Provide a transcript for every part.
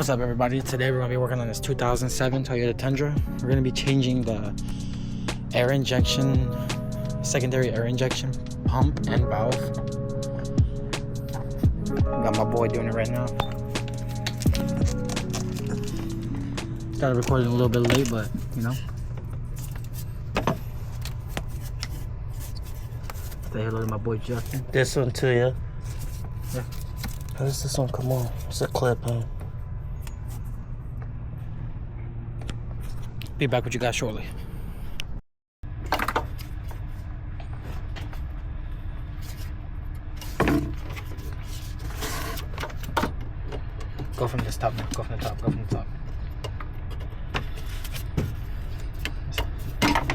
What's up, everybody? Today we're going to be working on this 2007 Toyota Tundra. We're going to be changing the air injection, secondary air injection pump and valve. Got my boy doing it right now. Started recording a little bit late, but you know. Say hello to my boy Justin. This one too, yeah? Yeah. How does this one come on? It's a clip, huh? Be back with you guys shortly. Go from this top now. Go from the top. Go from the top.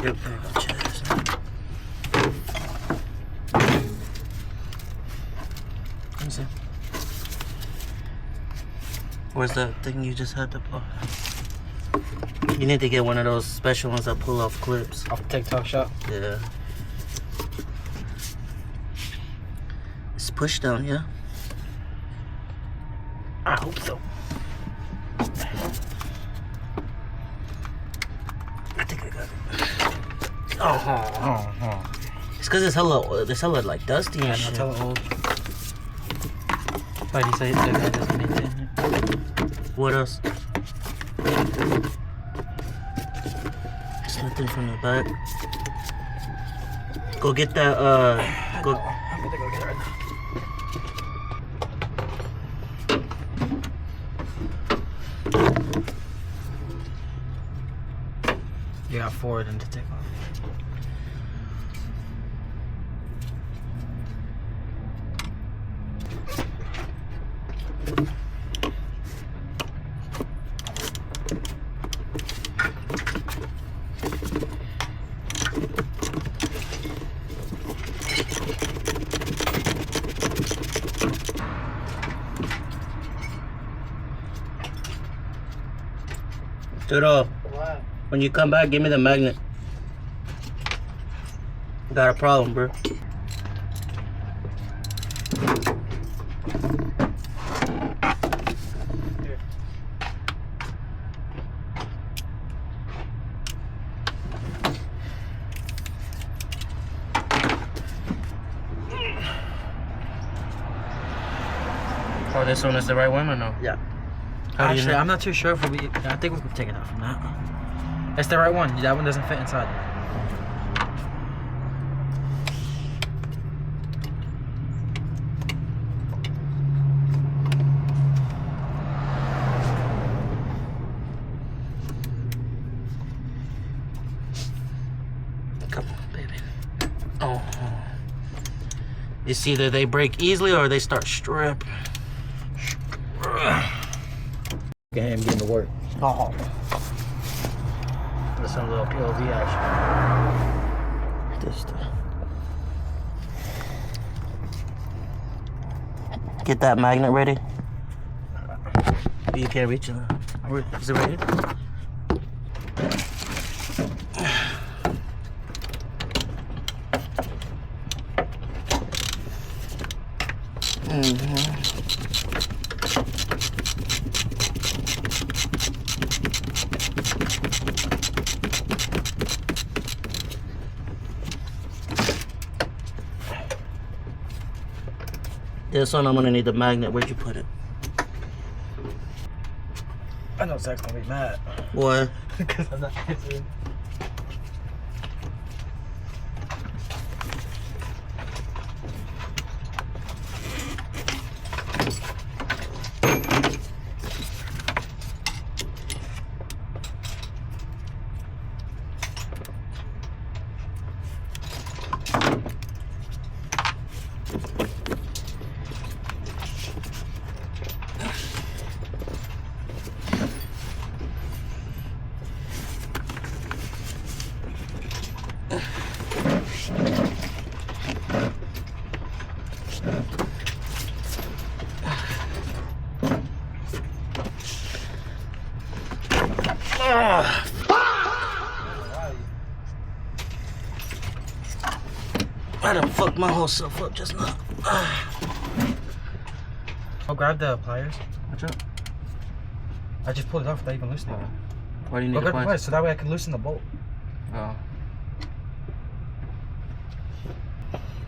Yep, there you go. Cheers. Let me see. Where's that thing you just had to pull? You need to get one of those special ones that pull off clips. Off the TikTok shop? Yeah. It's push down, yeah? I hope so. I think I got it. Oh. It's because it's hella like dusty and shit. It's hella old. But he said the guy doesn't maintain it. What else? Nothing from the back. Go get that, go. I'm gonna go get it right now. You got forward and to take off. Toyota, What? when you come back, give me the magnet. Got a problem, bro. Here. Oh, this one is the right one or no? Yeah. How do you Actually, know? I'm not too sure if we. I think we could take it out from that. It's the right one. That one doesn't fit inside. Come on, baby. Oh. It's either they break easily or they start stripping. Look at him getting to work. Oh. There's some little POV action. This stuff. Get that magnet ready. You can't reach it. Is it ready? This one I'm gonna need the magnet. Where'd you put it? I know Zach's gonna be mad. Why? Because I'm not answering. I done fucked my whole self up just now. I'll grab the pliers. Watch out. I just pulled it off without even loosening it. Why do you need Look a at the punch? place, so that way I can loosen the bolt. Oh.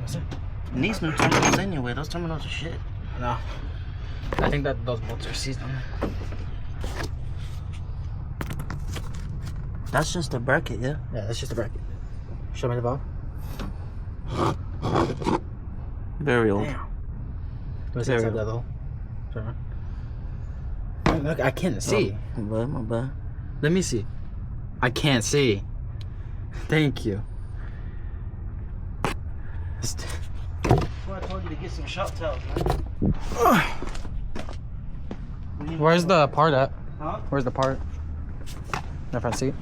That's it. It needs new terminals anyway. Those terminals are shit. No. I think that those bolts are seized on there. That's just a bracket, yeah? Yeah, that's just a bracket. Show me the valve. Very old. Damn. What's inside that hole? Look, I can't see. My bad. Let me see. I can't see. Thank you. That's why I told you to get some shop towels, man. Where's the part at? Huh? Where's the part? In the front seat?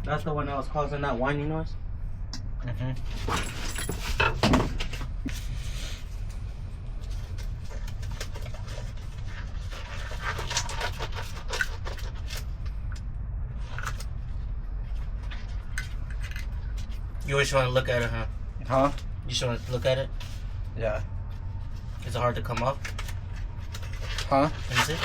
That's the one that was causing that whining noise? You just want to look at it, huh? Huh? You just want to look at it? Yeah. Is it hard to come up? Huh? Let me see.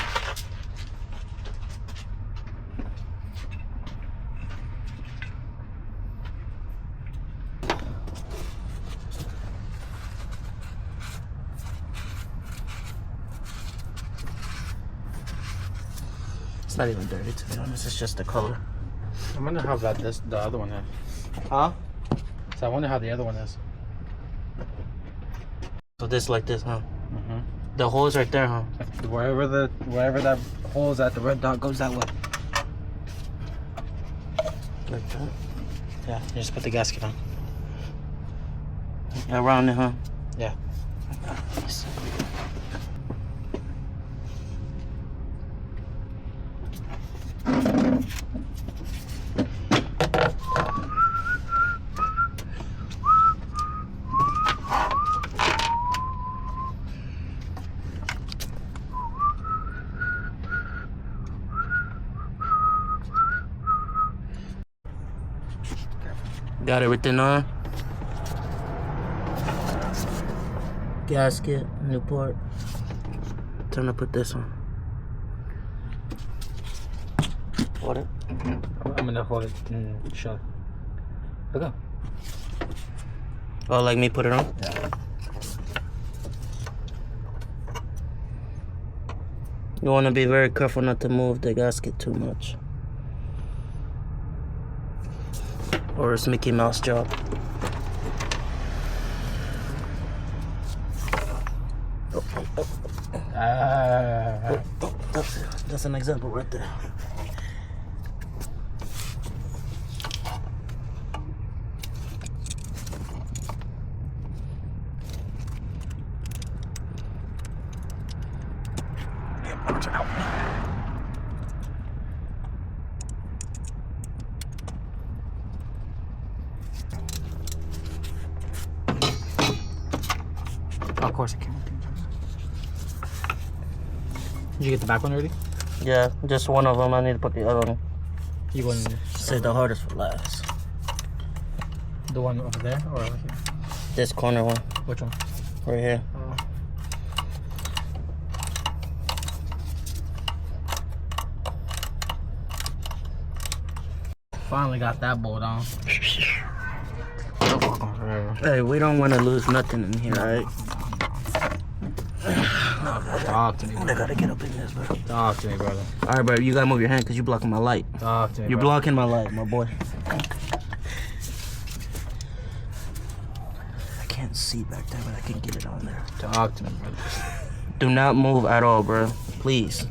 It's not even dirty, to be honest. It's just the color. I wonder how bad the other one is. Huh? So I wonder how the other one is. So this like this, huh? The hole is right there, huh? Wherever that hole is at, the red dot goes that way. Like that? Yeah, you just put the gasket on. Around it, huh? Yeah. Nice. Got everything on. Gasket, new part. Time to put this on. Hold it. I'm gonna hold it and show. Look up. Oh, like me put it on? Yeah. You want to be very careful not to move the gasket too much. Or it's Mickey Mouse job. That's an example right there. Of course I can. Did you get the back one already? Yeah, just one of them. I need to put the other one. You want Save the hardest for last. the one over there or over here? This corner one, Which one? right here. Oh. Finally got that bolt on. Hey, we don't want to lose nothing in here, alright? Talk to me, I bro. gotta get up in this, bro. Talk to me, brother. Alright, bro, you gotta move your hand because you're blocking my light. Talk to me, You're bro. blocking my light, my boy. I can't see back there, but I can get it on there. Talk to me, brother. Do not move at all, bro. Please.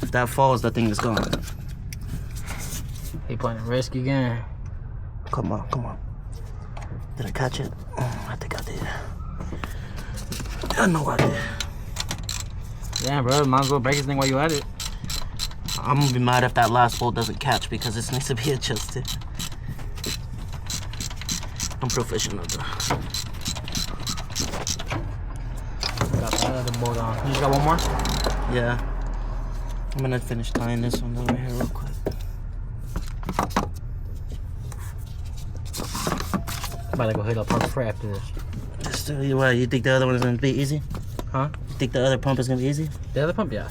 If that falls, that thing is gone. He playing a risky game. Come on, come on. Did I catch it? Oh, I think I did. I know I did. Damn, bro. Might as well break this thing while you at it. I'm gonna be mad if that last bolt doesn't catch because this needs to be adjusted. I'm professional, though. Got the other bolt on. You just got one more? Yeah. I'm gonna finish tying this one over here real quick. I'm about to go hit up Park Freight after this. Just tell you what, you think the other one is gonna be easy? Huh? You think the other pump is gonna be easy? The other pump, yeah.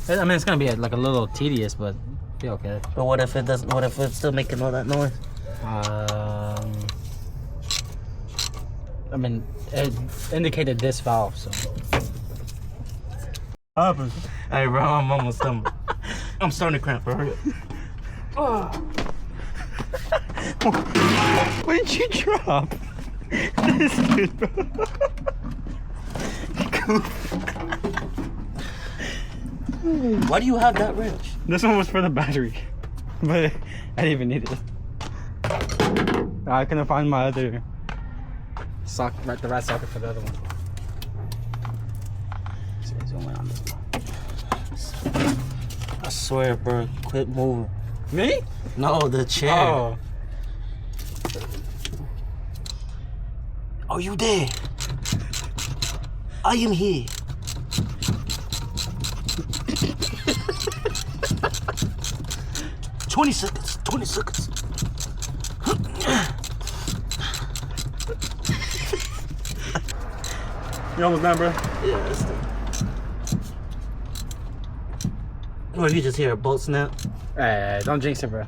I mean, it's gonna be like a little tedious, but be okay. But what if it doesn't? What if it's still making all that noise? I mean, it indicated this valve, so. Happens. Hey, bro, I'm almost done. I'm starting to cramp, bro. Hurry up. What did you drop? This dude, bro. Why do you have that wrench? This one was for the battery, but I didn't even need it. I couldn't find my other socket, the right socket for the other one. I swear, bro, quit moving. Me? No, the chair. Oh. Are you there? I am here. $20 seconds. 20 seconds. You almost done, bro? Yeah, that's the. Or you just hear a bolt snap. Hey, don't jinx it, bro.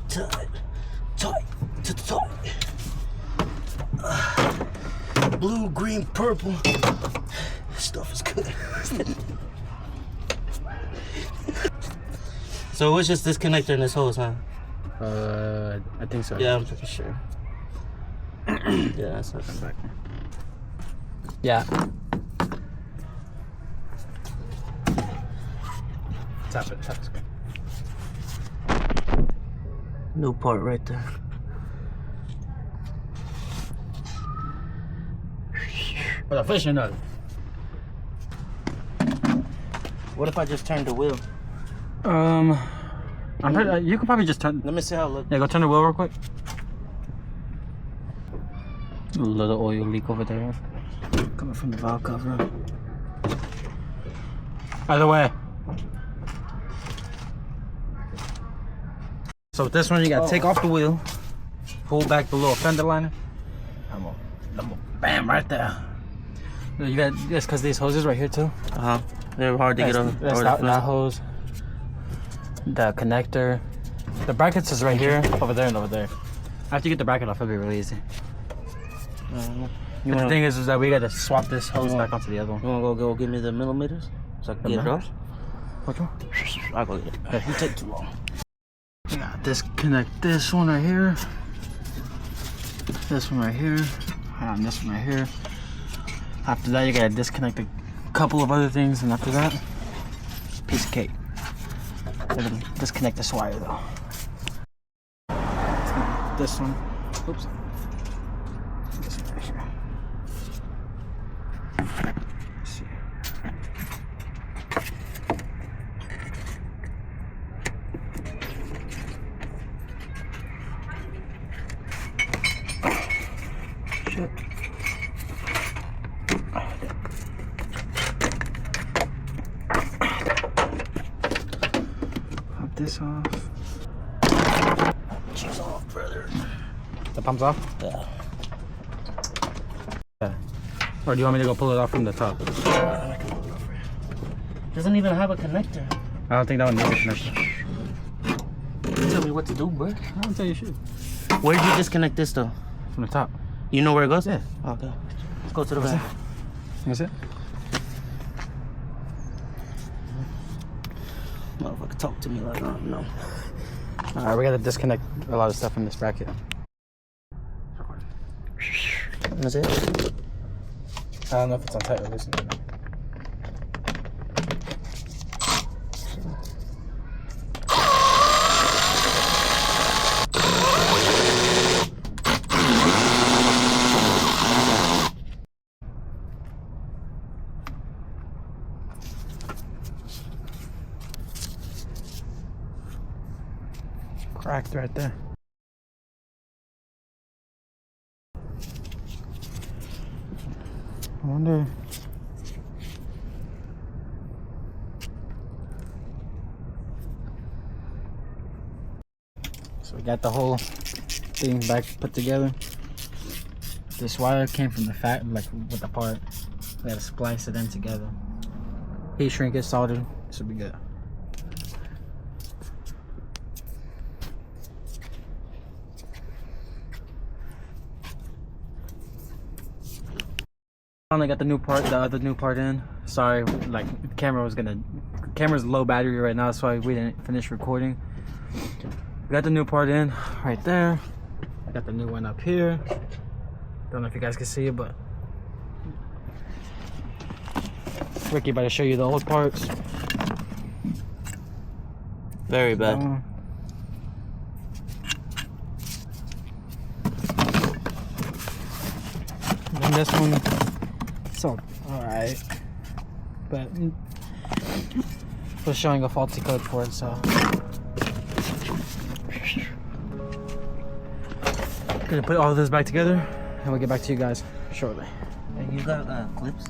Tight. Blue, green, purple. This stuff is good. So it was just this connector in this hose, huh? I think so. Yeah, I'm pretty sure. Yeah, that's not back. Yeah. Tap it. New part right there. But a fishing nut. What if I just turned the wheel? I'm pretty, you could probably just turn. Let me see how it looks. Yeah, go turn the wheel real quick. A little oil leak over there. Coming from the valve cover. Either way. So with this one, you gotta take off the wheel, pull back the little fender liner. Bam, right there. You got this because these hoses right here too. They're hard to get over. That's that hose. The connector. The brackets is right here, over there, and over there. After you get the bracket off, it'll be really easy. The thing is that we gotta swap this hose back onto the other one. You wanna go give me the millimeters so I can get it off? Which one? I'll go get it. Hey. You take too long. You gotta disconnect this one right here. This one right here. And this one right here. After that, you gotta disconnect a couple of other things, and after that, piece of cake. Disconnect this wire though. This one. Oops. This one right here. Let's see. Shit. Pop this off. She's off, brother. The pump's off? Yeah. Or do you want me to go pull it off from the top? Doesn't even have a connector. I don't think that one needs a connector. Tell me what to do, bro. I don't tell you shit. Where did you disconnect this though? From the top. You know where it goes? Yeah. Okay. Let's go to the back. That's it? Motherfucker, talk to me like I don't know. Alright, we gotta disconnect a lot of stuff from this bracket. That's it? I don't know if it's on tight or loose. Cracked right there. I wonder. So we got the whole thing back put together. This wire came from the like with the part. We had to splice it in together. Heat shrink it, soldered. This will be good. Finally got the other new part in. Sorry, like camera's low battery right now, that's why we didn't finish recording. We got the new part in right there. I got the new one up here. Don't know if you guys can see it, but Ricky about to show you the old parts. Very bad. And this one, it's alright, but was showing a faulty code for it, so gonna put all of this back together and we'll get back to you guys shortly. And you got clips?